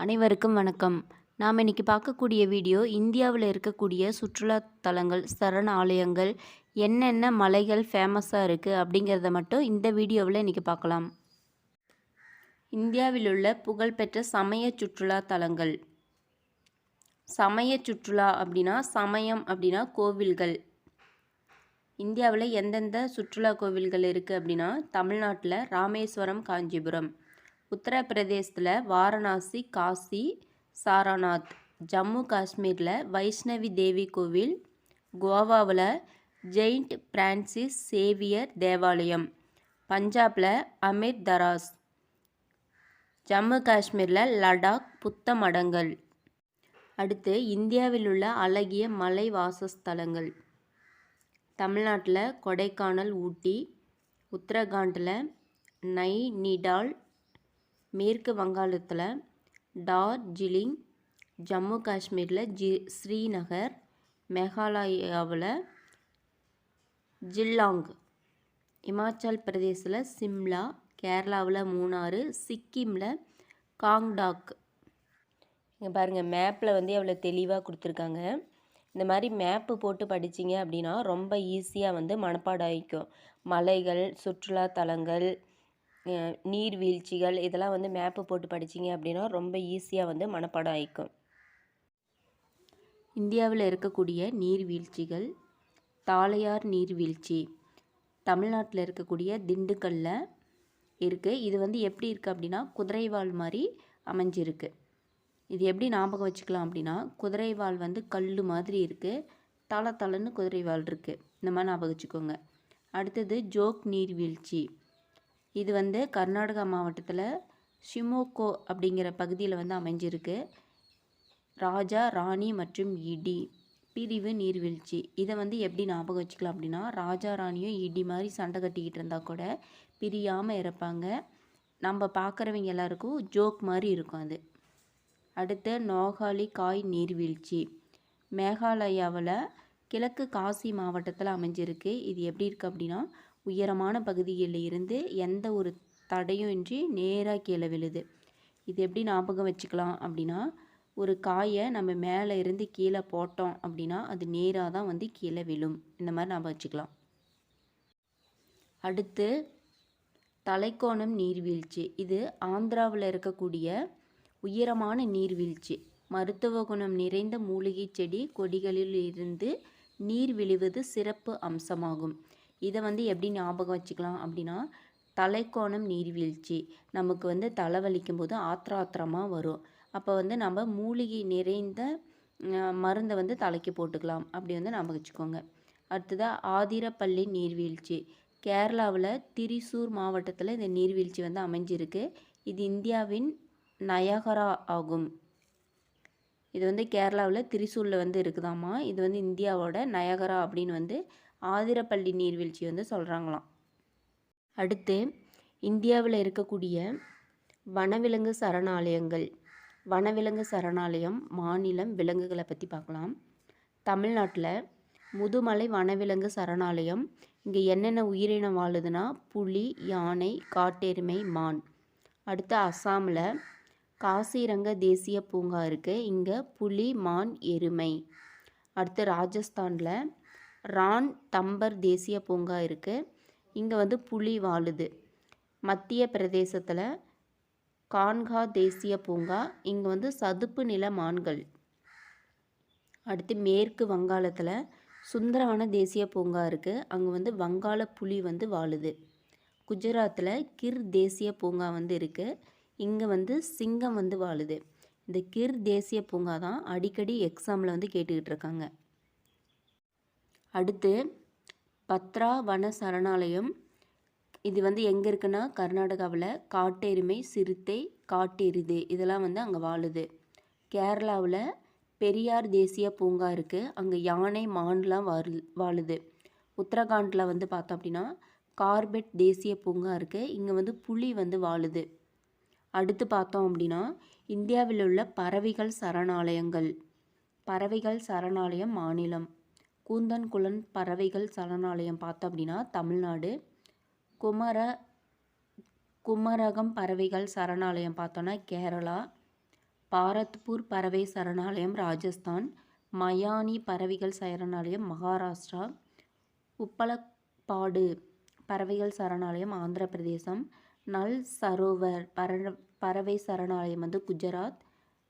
அனைவருக்கும் வணக்கம். நாம் இன்னைக்கு பார்க்கக்கூடிய வீடியோ இந்தியாவில் இருக்கக்கூடிய சுற்றுலா தலங்கள், சரணாலயங்கள், என்னென்ன மலைகள் ஃபேமஸாக இருக்குது அப்படிங்கிறத மட்டும் இந்த வீடியோவில் இன்னைக்கு பார்க்கலாம். இந்தியாவில் உள்ள புகழ்பெற்ற சமய சுற்றுலா தலங்கள். சமய சுற்றுலா அப்படின்னா சமயம் அப்படின்னா கோவில்கள். இந்தியாவில் எந்தெந்த சுற்றுலா கோவில்கள் இருக்குது அப்படின்னா தமிழ்நாட்டில் ராமேஸ்வரம், காஞ்சிபுரம், உத்தரப்பிரதேசத்தில் வாரணாசி, காசி, சாரநாத், ஜம்மு காஷ்மீரில் வைஷ்ணவி தேவி கோவில், கோவாவில் ஜெயிண்ட் பிரான்சிஸ் சேவியர் தேவாலயம், பஞ்சாபில் அமிர் தராஸ், ஜம்மு காஷ்மீரில் லடாக் புத்த மடங்கள். அடுத்து இந்தியாவில் உள்ள அழகிய மலை வாசஸ்தலங்கள். தமிழ்நாட்டில் கொடைக்கானல், ஊட்டி, உத்தரகாண்டில் நைனிடால், மேற்கு வங்காளத்தில் டார்ஜிலிங், ஜம்மு காஷ்மீரில் ஸ்ரீநகர், மேகாலயாவில் ஜில்லாங், இமாச்சல் பிரதேசில் சிம்லா, கேரளாவில் மூணாறு, சிக்கிமில் காங்டாக். இங்கே பாருங்கள், மேப்பில் எவ்வளோ தெளிவாக கொடுத்துருக்காங்க. இந்த மாதிரி மேப்பு போட்டு படிச்சிங்க அப்படின்னா ரொம்ப ஈஸியாக மனப்பாடம் ஆகிக்கும். மலைகள், சுற்றுலா தலங்கள், நீர்வீழ்ச்சிகள் இதெல்லாம் மேப்பு போட்டு படிச்சிங்க அப்படின்னா ரொம்ப ஈஸியாக மனப்பாடம் ஆகிக்கும். இந்தியாவில் இருக்கக்கூடிய நீர்வீழ்ச்சிகள். தாளையார் நீர்வீழ்ச்சி தமிழ்நாட்டில் இருக்கக்கூடிய திண்டுக்கல்லில் இருக்குது. இது எப்படி இருக்குது அப்படின்னா குதிரைவால் மாதிரி அமைஞ்சிருக்கு. இது எப்படி ஞாபகம் வச்சுக்கலாம் அப்படின்னா குதிரைவால் கல் மாதிரி இருக்குது, தளன்னு குதிரைவால் இருக்குது. இந்த மாதிரி ஞாபகம் வச்சுக்கோங்க. அடுத்தது ஜோக் நீர்வீழ்ச்சி. இது கர்நாடகா மாவட்டத்தில் ஷிமோகோ அப்படிங்கிற பகுதியில் அமைஞ்சிருக்கு. ராஜா, ராணி மற்றும் இடி பிரிவு நீர்வீழ்ச்சி. இதை எப்படி ஞாபகம் வச்சுக்கலாம் அப்படின்னா ராஜா ராணியும் இடி மாதிரி சண்டை கட்டிக்கிட்டு இருந்தால் கூட பிரியாமல் இருப்பாங்க. நம்ம பார்க்குறவங்க எல்லாருக்கும் ஜோக் மாதிரி இருக்கும் அது. அடுத்து நோகாலி காய் நீர்வீழ்ச்சி மேகாலயாவில் கிழக்கு காசி மாவட்டத்தில் அமைஞ்சிருக்கு. இது எப்படி இருக்குது அப்படின்னா உயரமான பகுதியில் இருந்து எந்த ஒரு தடையும் இன்றி நேராக கீழே விழுது. இது எப்படி ஞாபகம் வச்சுக்கலாம் அப்படின்னா ஒரு காயை நம்ம மேலே இருந்து கீழே போட்டோம் அப்படின்னா அது நேராக தான் கீழே விழும். இந்த மாதிரி ஞாபகம் வச்சுக்கலாம். அடுத்து தலைக்கோணம் நீர்வீழ்ச்சி. இது ஆந்திராவில் இருக்கக்கூடிய உயரமான நீர்வீழ்ச்சி. மருத்துவ குணம் நிறைந்த மூலிகை செடி கொடிகளில் இருந்து நீர் விழுவது சிறப்பு அம்சமாகும். இதை எப்படி ஞாபகம் வச்சுக்கலாம் அப்படின்னா தலைக்கோணம் நீர்வீழ்ச்சி. நமக்கு தலைவலிக்கும் போது ஆத்திரமாக வரும். அப்போ நம்ம மூலிகை நிறைந்த மருந்தை தலைக்கு போட்டுக்கலாம். அப்படி ஞாபகம் வச்சுக்கோங்க. அடுத்ததாக ஆதிரப்பள்ளி நீர்வீழ்ச்சி. கேரளாவில் திரிசூர் மாவட்டத்தில் இந்த நீர்வீழ்ச்சி அமைஞ்சிருக்கு. இது இந்தியாவின் நயகரா ஆகும். இது கேரளாவில் திரிசூரில் இருக்குதாமா. இது இந்தியாவோட நயகரா அப்படின்னு ஆதிரப்பள்ளி நீர்வீழ்ச்சி சொல்கிறாங்களாம். அடுத்து இந்தியாவில் இருக்கக்கூடிய வனவிலங்கு சரணாலயங்கள். வனவிலங்கு சரணாலயம், மாநிலம், விலங்குகளை பற்றி பார்க்கலாம். தமிழ்நாட்டில் முதுமலை வனவிலங்கு சரணாலயம். இங்கே என்னென்ன உயிரினம் வாழுதுன்னா புலி, யானை, காட்டெருமை, மான். அடுத்து அஸ்ஸாமில் காசிரங்க தேசிய பூங்கா இருக்குது. இங்கே புலி, மான், எருமை. அடுத்து ராஜஸ்தானில் ரான் தம்பர் தேசிய பூங்கா இருக்குது. இங்கே புலி வாழுது. மத்திய பிரதேசத்தில் கான்கா தேசிய பூங்கா. இங்கே சதுப்பு நில மான்கள். அடுத்து மேற்கு வங்காளத்தில் சுந்தரவன தேசிய பூங்கா இருக்குது. அங்கே வங்காள புலி வாழுது. குஜராத்தில் கிர் தேசிய பூங்கா இருக்குது. இங்கே சிங்கம் வாழுது. இந்த கிர் தேசிய பூங்கா தான் அடிக்கடி எக்ஸாமில் கேட்டுக்கிட்டு இருக்காங்க. அடுத்து பத்ரா வன சரணாலயம். இது எங்கே இருக்குன்னா கர்நாடகாவில் காட்டெருமை, சிறுத்தை, காட்டெருது இதெல்லாம் அங்கே வாழுது. கேரளாவில் பெரியார் தேசிய பூங்கா இருக்குது. அங்கே யானை, மான்லாம் வாழுது. உத்தரகாண்டில் பார்த்தோம் அப்படின்னா கார்பெட் தேசிய பூங்கா இருக்குது. இங்கே புலி வாழுது. அடுத்து பார்த்தோம் அப்படின்னா இந்தியாவில் உள்ள பறவைகள் சரணாலயங்கள். பறவைகள் சரணாலயம் மாநிலம். கூந்தன்குளம் பறவைகள் சரணாலயம் பார்த்தோம் அப்படின்னா தமிழ்நாடு. குமரகம் பறவைகள் சரணாலயம் பார்த்தோன்னா கேரளா. பாரத்பூர் பறவை சரணாலயம் ராஜஸ்தான், மயானி பறவைகள் சரணாலயம் மகாராஷ்டிரா, உப்பலப்பாடு பறவைகள் சரணாலயம் ஆந்திர பிரதேசம், நல் சரோவர் பறவை சரணாலயம் வந்து குஜராத்,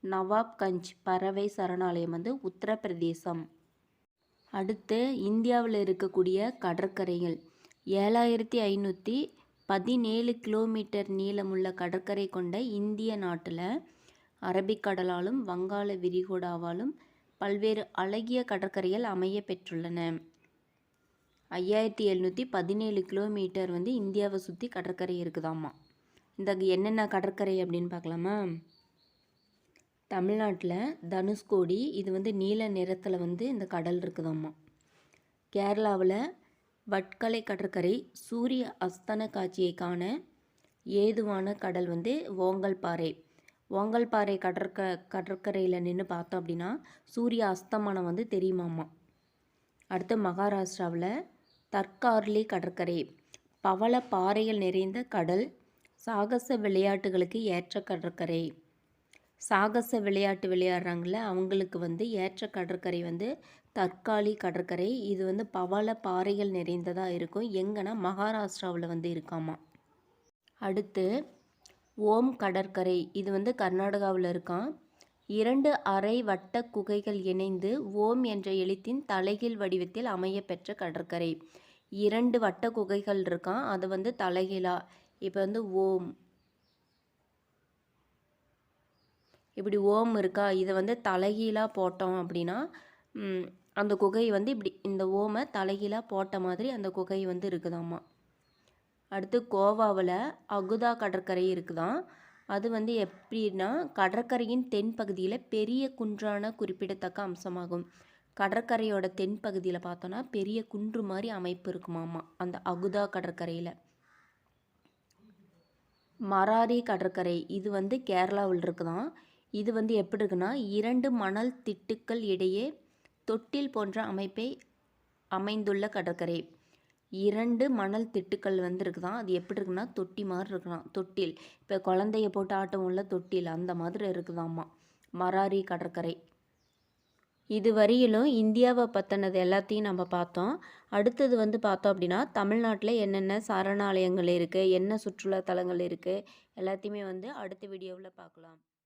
நவாப்கஞ்ச் பறவை சரணாலயம் வந்து உத்தரப்பிரதேசம். அடுத்து இந்தியாவில் இருக்கக்கூடிய கடற்கரைகள் 7517 கிலோமீட்டர் நீளமுள்ள கடற்கரை கொண்ட இந்திய நாட்டில் அரபிக்கடலாலும் வங்காள விரிகுடாவாலும் பல்வேறு அழகிய கடற்கரைகள் அமைய பெற்றுள்ளன. 5717 கிலோமீட்டர் வந்து இந்தியாவை சுற்றி கடற்கரை இருக்குதாம்மா. இந்த என்னென்ன கடற்கரை அப்படின்னு பார்க்கலாமா? தமிழ்நாட்டில் தனுஷ்கோடி, இது வந்து நீல நிறத்தில் வந்து இந்த கடல் இருக்குதாம்மா. கேரளாவில் வட்கலை கடற்கரை சூரிய அஸ்தன காட்சியை காண ஏதுவான கடல் வந்து ஓங்கல்பாறை. ஓங்கல்பாறை கடற்கரையில் நின்று பார்த்தோம் அப்படின்னா சூரிய அஸ்தமனம் வந்து தெரியுமாம்மா. அடுத்து மகாராஷ்டிராவில் தர்கார்லி கடற்கரை பவள பாறைகள் நிறைந்த கடல், சாகச விளையாட்டுகளுக்கு ஏற்ற கடற்கரை. சாகச விளையாட்டு விளையாடுறாங்கள அவங்களுக்கு வந்து ஏற்ற கடற்கரை வந்து தற்காலி கடற்கரை. இது வந்து பவள பாறைகள் நிறைந்ததாக இருக்கும். எங்கன்னா மகாராஷ்டிராவில் வந்து இருக்காமா. அடுத்து ஓம் கடற்கரை, இது வந்து கர்நாடகாவில் இருக்கான். 2 அரை வட்ட குகைகள் இணைந்து ஓம் என்ற எழுத்தின் தலைகீழ் வடிவத்தில் அமைய பெற்ற கடற்கரை. 2 வட்ட குகைகள் இருக்கான், அது வந்து தலைகீழா. இப்போ வந்து ஓம் இப்படி ஓம் இருக்கா, இதை வந்து தலைகீழாக போட்டோம் அப்படின்னா அந்த குகை வந்து இப்படி இந்த ஓமை தலைகீழாக போட்ட மாதிரி அந்த குகை வந்து இருக்குதாம்மா. அடுத்து கோவாவில் அகுதா கடற்கரை இருக்குதான். அது வந்து எப்படின்னா கடற்கரையின் தென்பகுதியில் பெரிய குன்றான குறிப்பிடத்தக்க அம்சமாகும். கடற்கரையோட தென்பகுதியில் பார்த்தோன்னா பெரிய குன்று மாதிரி அமைப்பு இருக்குமாம்மா அந்த அகுதா கடற்கரையில். மராரி கடற்கரை, இது வந்து கேரளாவில் இருக்குதான். இது வந்து எப்படி இருக்குன்னா 2 மணல் திட்டுக்கள் இடையே தொட்டில் போன்ற அமைப்பை அமைந்துள்ள கடற்கரை. 2 மணல் திட்டுக்கள் வந்து இருக்குதான். அது எப்படி இருக்குன்னா தொட்டி மாதிரி இருக்கலாம். தொட்டில், இப்போ குழந்தைய போட்டு ஆட்டம் உள்ள தொட்டில் அந்த மாதிரி இருக்குதாம்மா மராரி கடற்கரை. இதுவரையிலும் இந்தியாவை பற்றினது எல்லாத்தையும் நம்ம பார்த்தோம். அடுத்தது வந்து பார்த்தோம் அப்படின்னா தமிழ்நாட்டில் என்னென்ன சரணாலயங்கள் இருக்குது, என்ன சுற்றுலா தலங்கள் இருக்குது, எல்லாத்தையுமே வந்து அடுத்த வீடியோவில் பார்க்கலாம்.